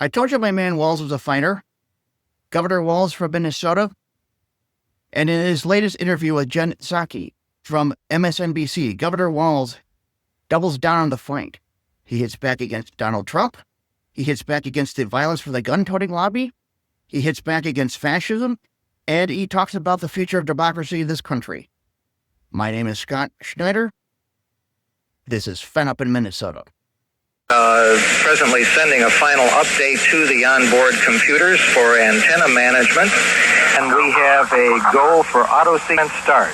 I told you my man Walz was a fighter. Governor Walz from Minnesota. And in his latest interview with Jen Psaki from MSNBC, Governor Walz doubles down on the fight. He hits back against Donald Trump. He hits back against the violence for the gun-toting lobby. He hits back against fascism. And he talks about the future of democracy in this country. My name is Scott Schneider. This is Fed Up in Minnesota. Presently sending a final update to the onboard computers for antenna management. And we have a go for auto sequence start.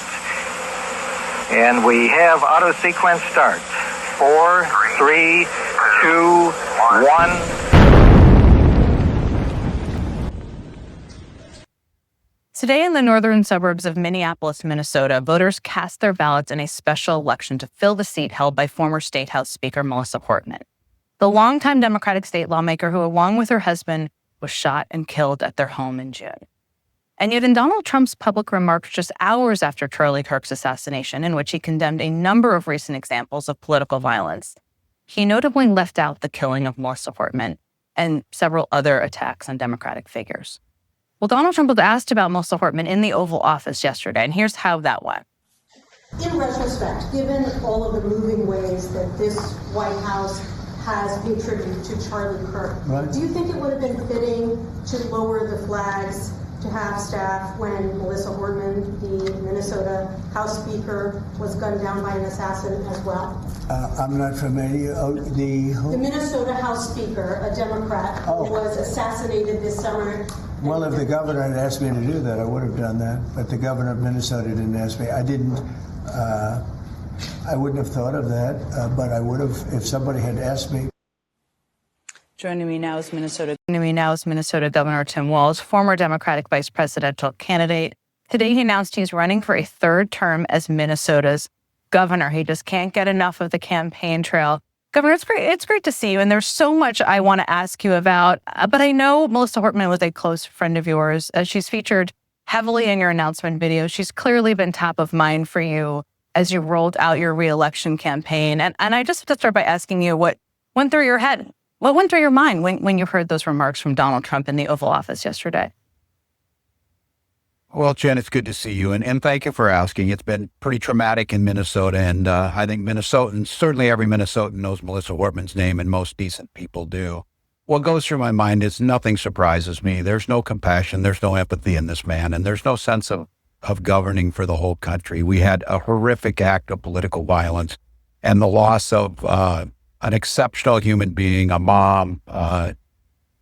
And we have auto sequence start. 4, 3, 2, 1. Today in the northern suburbs of Minneapolis, Minnesota, voters cast their ballots in a special election to fill the seat held by former State House Speaker Melissa Portman, the longtime Democratic state lawmaker who, along with her husband, was shot and killed at their home in June. And yet in Donald Trump's public remarks just hours after Charlie Kirk's assassination, in which he condemned a number of recent examples of political violence, he notably left out the killing of Melissa Portman and several other attacks on Democratic figures. Well, Donald Trump was asked about Melissa Portman in the Oval Office yesterday, and here's how that went. In retrospect, given all of the moving ways that this White House has paid tribute to Charlie Kirk, right, do you think it would have been fitting to lower the flags to have staff when Melissa Portman, the Minnesota House Speaker, was gunned down by an assassin as well? I'm not familiar. The Minnesota House Speaker, a Democrat, was assassinated this summer. Well, if the governor had asked me to do that, I would have done that. But the governor of Minnesota didn't ask me. I didn't. I wouldn't have thought of that, but I would have if somebody had asked me. Joining me now is Minnesota Governor Tim Walz, former Democratic vice presidential candidate. Today he announced he's running for a third term as Minnesota's governor. He just can't get enough of the campaign trail. Governor, it's great to see you, and there's so much I want to ask you about, but I know Melissa Portman was a close friend of yours. She's featured heavily in your announcement video. She's clearly been top of mind for you as you rolled out your re-election campaign. And I just have to start by asking you what went through your head. What went through your mind when you heard those remarks from Donald Trump in the Oval Office yesterday? Well, Jen, it's good to see you, and thank you for asking. It's been pretty traumatic in Minnesota, and I think Minnesotans, certainly every Minnesotan knows Melissa Portman's name, and most decent people do. What goes through my mind is nothing surprises me. There's no compassion, there's no empathy in this man, and there's no sense of governing for the whole country. We had a horrific act of political violence and the loss of an exceptional human being, a mom.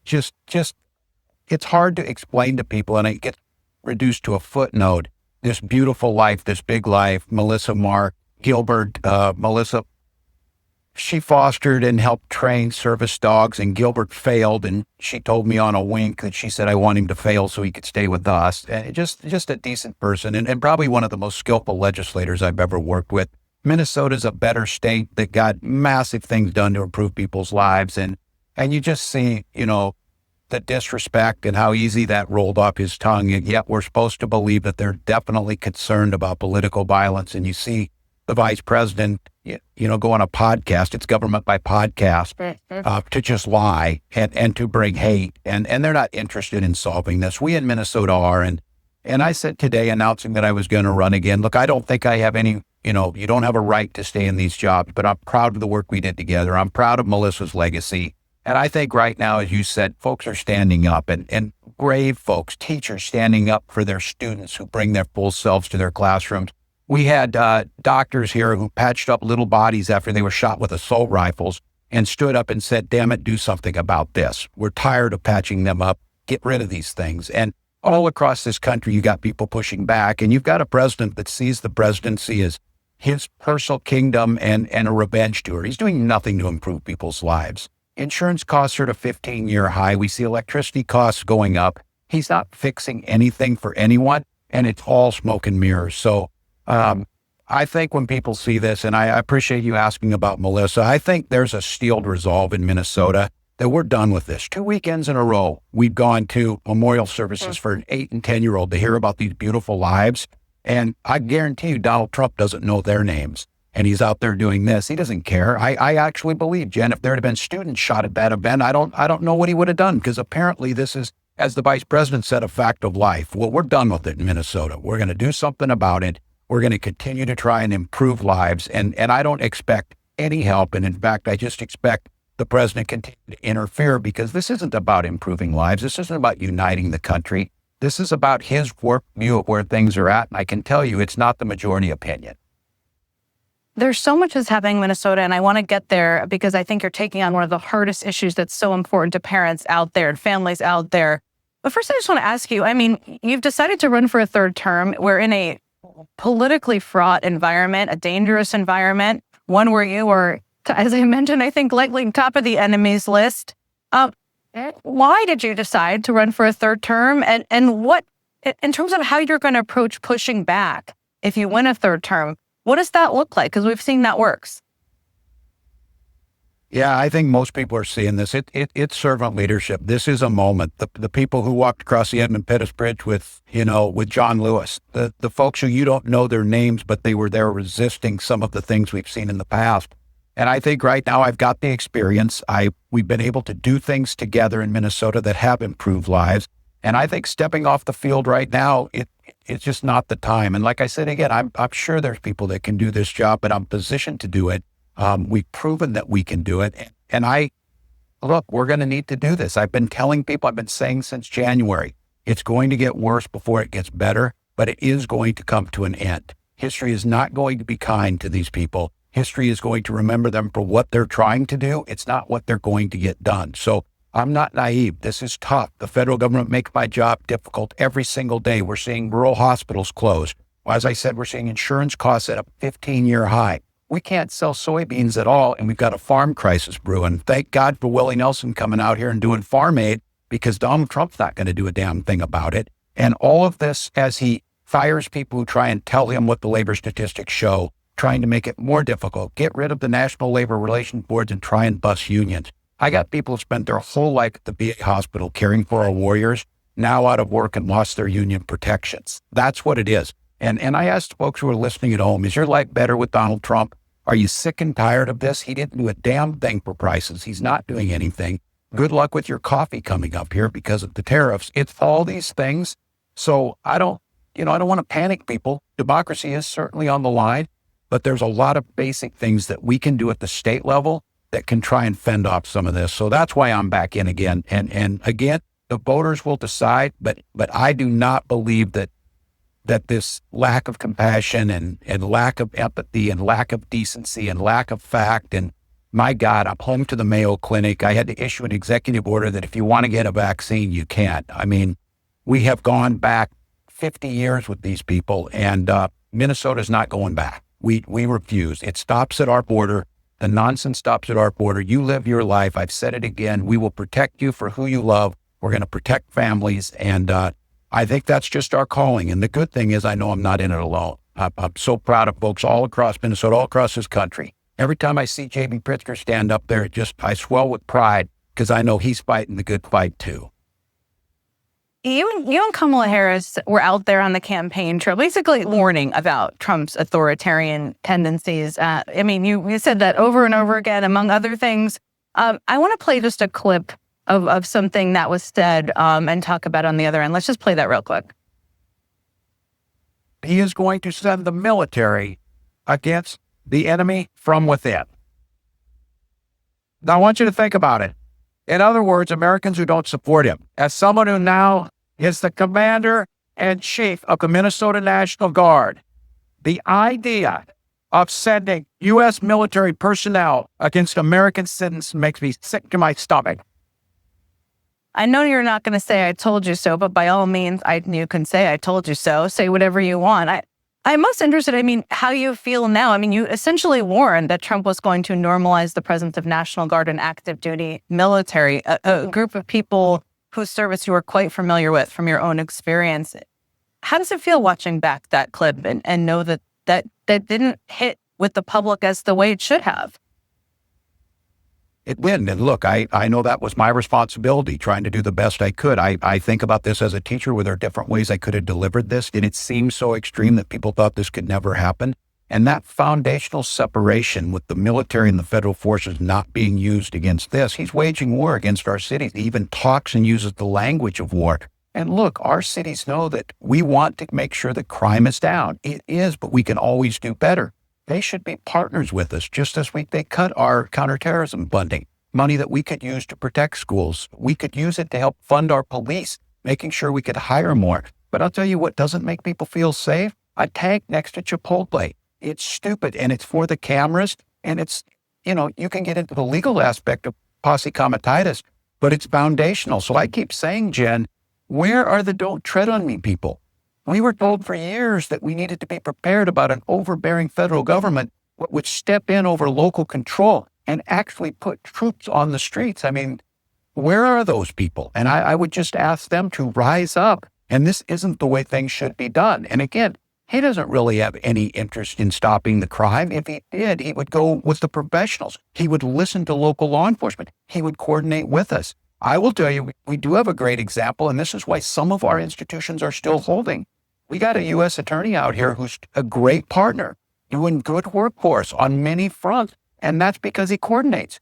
Just it's hard to explain to people, and it gets reduced to a footnote. This beautiful life, this big life, Melissa Gilbert, Melissa, she fostered and helped train service dogs, and Gilbert failed, and she told me on a wink that she said, I want him to fail so he could stay with us. And just a decent person, and probably one of the most skillful legislators I've ever worked with. Minnesota's a better state that got massive things done to improve people's lives, and you just see, the disrespect and how easy that rolled off his tongue. And yet we're supposed to believe that they're definitely concerned about political violence. And you see the vice president, go on a podcast, it's government by podcast, to just lie and to bring hate. And they're not interested in solving this. We in Minnesota are. And I said today, announcing that I was going to run again, look, I don't think I have any, you don't have a right to stay in these jobs, but I'm proud of the work we did together. I'm proud of Melissa's legacy. And I think right now, as you said, folks are standing up, and brave folks, teachers standing up for their students who bring their full selves to their classrooms. We had doctors here who patched up little bodies after they were shot with assault rifles and stood up and said, damn it, do something about this. We're tired of patching them up. Get rid of these things. And all across this country, you got people pushing back, and you've got a president that sees the presidency as his personal kingdom and a revenge tour. He's doing nothing to improve people's lives. Insurance costs are at a 15-year high. We see electricity costs going up. He's not fixing anything for anyone, and it's all smoke and mirrors. So I think when people see this, and I appreciate you asking about Melissa, I think there's a steeled resolve in Minnesota that we're done with this. 2 weekends in a row, we've gone to memorial services for an 8 and 10-year-old to hear about these beautiful lives. And I guarantee you Donald Trump doesn't know their names. and he's out there doing this. He doesn't care. I actually believe, Jen, if there had been students shot at that event, I don't know what he would have done, because apparently this is, as the vice president said, a fact of life. Well, we're done with it in Minnesota. We're going to do something about it. We're going to continue to try and improve lives. And I don't expect any help. And in fact, I just expect the president to continue to interfere, because this isn't about improving lives. This isn't about uniting the country. This is about his view of where things are at. And I can tell you, it's not the majority opinion. There's so much that's happening in Minnesota, and I want to get there because I think you're taking on one of the hardest issues that's so important to parents out there and families out there. But first, I just want to ask you, I mean, you've decided to run for a third term. We're in a politically fraught environment, a dangerous environment, one where you are, as I mentioned, I think likely top of the enemy's list. Why did you decide to run for a third term? And what, in terms of how you're going to approach pushing back if you win a third term, what does that look like? Because we've seen that works. Yeah, I think most people are seeing this. It's servant leadership. This is a moment. The people who walked across the Edmund Pettus Bridge with John Lewis, the folks who you don't know their names, but they were there resisting some of the things we've seen in the past. And I think right now I've got the experience. We've been able to do things together in Minnesota that have improved lives. And I think stepping off the field right now, it's just not the time. And like I said, again, I'm sure there's people that can do this job, but I'm positioned to do it. We've proven that we can do it. And we're going to need to do this. I've been telling people, I've been saying since January, it's going to get worse before it gets better, but it is going to come to an end. History is not going to be kind to these people. History is going to remember them for what they're trying to do. It's not what they're going to get done. So I'm not naive. This is tough. The federal government makes my job difficult every single day. We're seeing rural hospitals close. As I said, we're seeing insurance costs at a 15-year high. We can't sell soybeans at all, and we've got a farm crisis brewing. Thank God for Willie Nelson coming out here and doing Farm Aid, because Donald Trump's not going to do a damn thing about it. And all of this, as he fires people who try and tell him what the labor statistics show, trying to make it more difficult, get rid of the National Labor Relations Boards and try and bust unions. I got people who spent their whole life at the VA hospital caring for our warriors, now out of work and lost their union protections. That's what it is. And I asked folks who are listening at home, is your life better with Donald Trump? Are you sick and tired of this? He didn't do a damn thing for prices. He's not doing anything. Good luck with your coffee coming up here because of the tariffs. It's all these things. So I don't want to panic people. Democracy is certainly on the line, but there's a lot of basic things that we can do at the state level that can try and fend off some of this. So that's why I'm back in again. And again, the voters will decide, but I do not believe that this lack of compassion and lack of empathy and lack of decency and lack of fact, and my God, I'm home to the Mayo Clinic. I had to issue an executive order that if you want to get a vaccine, you can't. I mean, we have gone back 50 years with these people, and Minnesota's not going back. We refuse. It stops at our border. The nonsense stops at our border. You live your life. I've said it again. We will protect you for who you love. We're going to protect families. And I think that's just our calling. And the good thing is I know I'm not in it alone. I'm so proud of folks all across Minnesota, all across this country. Every time I see J.B. Pritzker stand up there, I swell with pride because I know he's fighting the good fight too. You and Kamala Harris were out there on the campaign trail, basically warning about Trump's authoritarian tendencies. I mean, you said that over and over again, among other things. I want to play just a clip of something that was said and talk about on the other end. Let's just play that real quick. He is going to send the military against the enemy from within. Now, I want you to think about it. In other words, Americans who don't support him, as someone who now is the commander-in-chief of the Minnesota National Guard, the idea of sending U.S. military personnel against American citizens makes me sick to my stomach. I know you're not going to say I told you so, but by all means, you can say I told you so. Say whatever you want. I'm most interested, how you feel now. You essentially warned that Trump was going to normalize the presence of National Guard and active duty military, a group of people whose service you were quite familiar with from your own experience. How does it feel watching back that clip and know that didn't hit with the public as the way it should have? It didn't. And look, I know that was my responsibility, trying to do the best I could. I think about this as a teacher. Were there different ways I could have delivered this? Did it seem so extreme that people thought this could never happen? And that foundational separation with the military and the federal forces not being used against this, he's waging war against our cities. He even talks and uses the language of war. And look, our cities know that we want to make sure that crime is down. It is, but we can always do better. They should be partners with us, just as they cut our counterterrorism funding, money that we could use to protect schools. We could use it to help fund our police, making sure we could hire more. But I'll tell you what doesn't make people feel safe: a tank next to Chipotle. It's stupid, and it's for the cameras, and it's, you can get into the legal aspect of posse comitatus, but it's foundational. So I keep saying, Jen, where are the don't tread on me people? We were told for years that we needed to be prepared about an overbearing federal government that would step in over local control and actually put troops on the streets. I mean, where are those people? And I would just ask them to rise up. And this isn't the way things should be done. And again, he doesn't really have any interest in stopping the crime. If he did, he would go with the professionals. He would listen to local law enforcement. He would coordinate with us. I will tell you, we do have a great example, and this is why some of our institutions are still holding. We got a U.S. attorney out here who's a great partner, doing good work for us on many fronts, and that's because he coordinates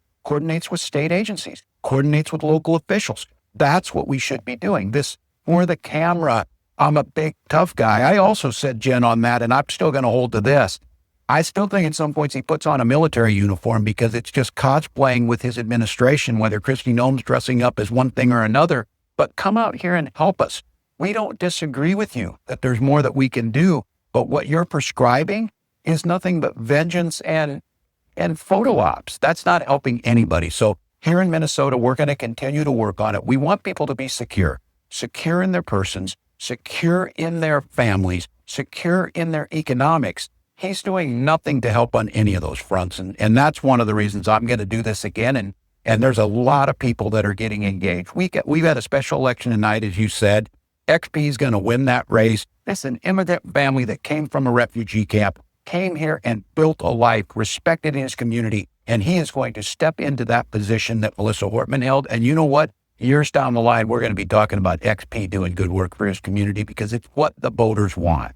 with state agencies, coordinates with local officials. That's what we should be doing. This for the camera. I'm a big, tough guy. I also said, Jen, on that, and I'm still going to hold to this. I still think at some points he puts on a military uniform because it's just cosplaying with his administration, whether Kristi Noem's dressing up as one thing or another. But come out here and help us. We don't disagree with you that there's more that we can do, but what you're prescribing is nothing but vengeance and photo ops. That's not helping anybody. So here in Minnesota, we're going to continue to work on it. We want people to be secure in their persons, secure in their families, secure in their economics. He's doing nothing to help on any of those fronts. And that's one of the reasons I'm going to do this again. And there's a lot of people that are getting engaged. We've had a special election tonight, as you said. XP is going to win that race. It's an immigrant family that came from a refugee camp, came here and built a life, respected in his community. And he is going to step into that position that Melissa Hortman held. And you know what? Years down the line, we're going to be talking about XP doing good work for his community because it's what the voters want.